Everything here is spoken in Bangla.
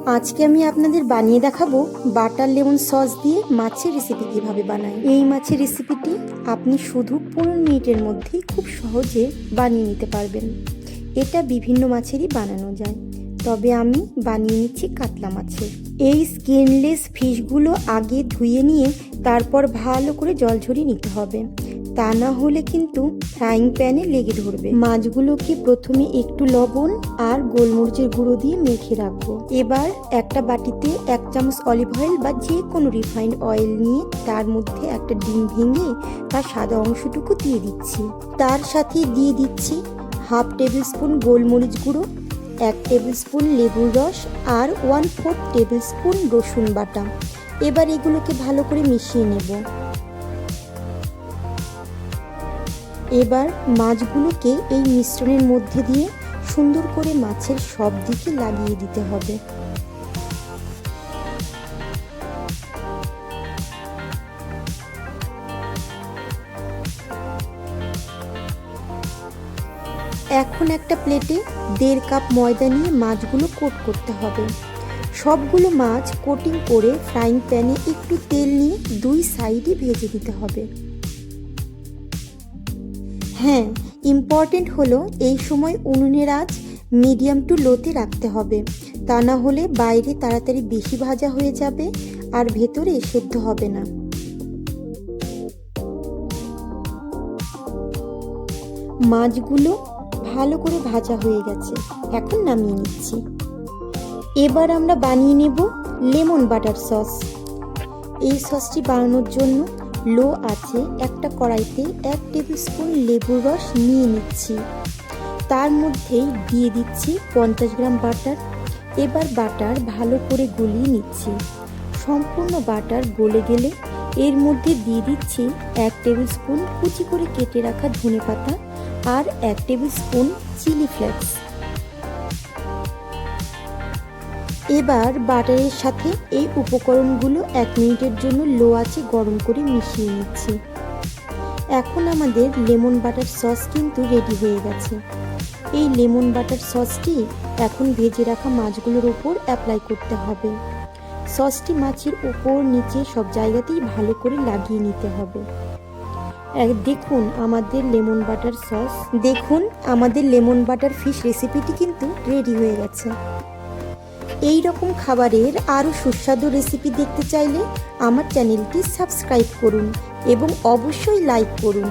আজকে আমি আপনাদের বানিয়ে দেখাবো বাটার লেমন সস দিয়ে মাছের রেসিপি কিভাবে বানাই। এই মাছের রেসিপিটি আপনি শুধু 15 মিনিটের মধ্যেই খুব সহজে বানিয়ে নিতে পারবেন। এটা বিভিন্ন মাছেরই বানানো যায়, তবে আমি বানিয়ে নিচ্ছি কাতলা মাছের। এই স্কিনলেস ফিশগুলো আগে ধুয়ে নিয়ে তারপর ভালো করে জল ঝরিয়ে নিতে হবে, তা না হলে কিন্তু ফ্রাইং প্যানে লেগে ধরবে। মাছগুলোকে প্রথমে একটু লবণ আর গোলমরিচের গুঁড়ো দিয়ে মেখে রাখবো। এবার একটা বাটিতে 1 চামচ অলিভ অয়েল বা যে কোনো রিফাইন্ড অয়েল নিয়ে তার মধ্যে একটা ডিম ভেঙে তার সাদা অংশটুকু দিয়ে দিচ্ছি। তার সাথে দিয়ে দিচ্ছি 1/2 টেবিল স্পুন গোলমরিচ গুঁড়ো, 1 টেবিল স্পুন লেবুর রস আর 1/4 টেবিল স্পুন রসুন বাটা। এবার এগুলোকে ভালো করে মিশিয়ে নেব। এবার মাছগুলোকে এই মিশ্রণের মধ্যে দিয়ে সুন্দর করে মাছের সব দিকে লাগিয়ে দিতে হবে। এখন একটা প্লেটে 1.5 কাপ ময়দা নিয়ে মাছগুলো কোট করতে হবে। সবগুলো মাছ কোটিং করে ফ্রাইং প্যানে একটু তেল নিয়ে 2 সাইডে ভেজে দিতে হবে। হ্যাঁ, ইম্পর্টেন্ট হলো এই সময় উনুনের আঁচ মিডিয়াম টু লোতে রাখতে হবে, তা না হলে বাইরে তাড়াতাড়ি বেশি ভাজা হয়ে যাবে আর ভেতরে সেদ্ধ হবে না। মাছগুলো ভালো করে ভাজা হয়ে গেছে, এখন নামিয়ে নিচ্ছি। এবার আমরা বানিয়ে নেব লেমন বাটার সস। এই সসটি বানানোর জন্য লো আছে একটা কড়াইতে 1 টেবিল স্পুন লেবুর রস নিয়ে নিচ্ছি। তার মধ্যেই দিয়ে দিচ্ছি 50 গ্রাম বাটার। এবার বাটার ভালো করে গলিয়ে নিচ্ছি। সম্পূর্ণ বাটার গলে গেলে এর মধ্যে দিয়ে দিচ্ছি 1 টেবিল স্পুন কুচি করে কেটে রাখা ধনেপাতা আর 1 টেবিল স্পুন চিলি ফ্লেক্স। এবার বাটারের সাথে এই উপকরণগুলো 1 মিনিটের জন্য লো আঁচে গরম করে মিশিয়ে নিচ্ছি। এখন আমাদের লেমন বাটার সস কিন্তু রেডি হয়ে গেছে। এই লেমন বাটার সসটি এখন ভেজে রাখা মাছগুলোর উপর অ্যাপ্লাই করতে হবে। সসটি মাছের উপর নিচে সব জায়গাতেই ভালো করে লাগিয়ে নিতে হবে। দেখুন আমাদের লেমন বাটার ফিশ রেসিপিটি কিন্তু রেডি হয়ে গেছে। এই রকম খাবারের আরও সুস্বাদু রেসিপি দেখতে চাইলে আমার চ্যানেলটি সাবস্ক্রাইব করুন এবং অবশ্যই লাইক করুন।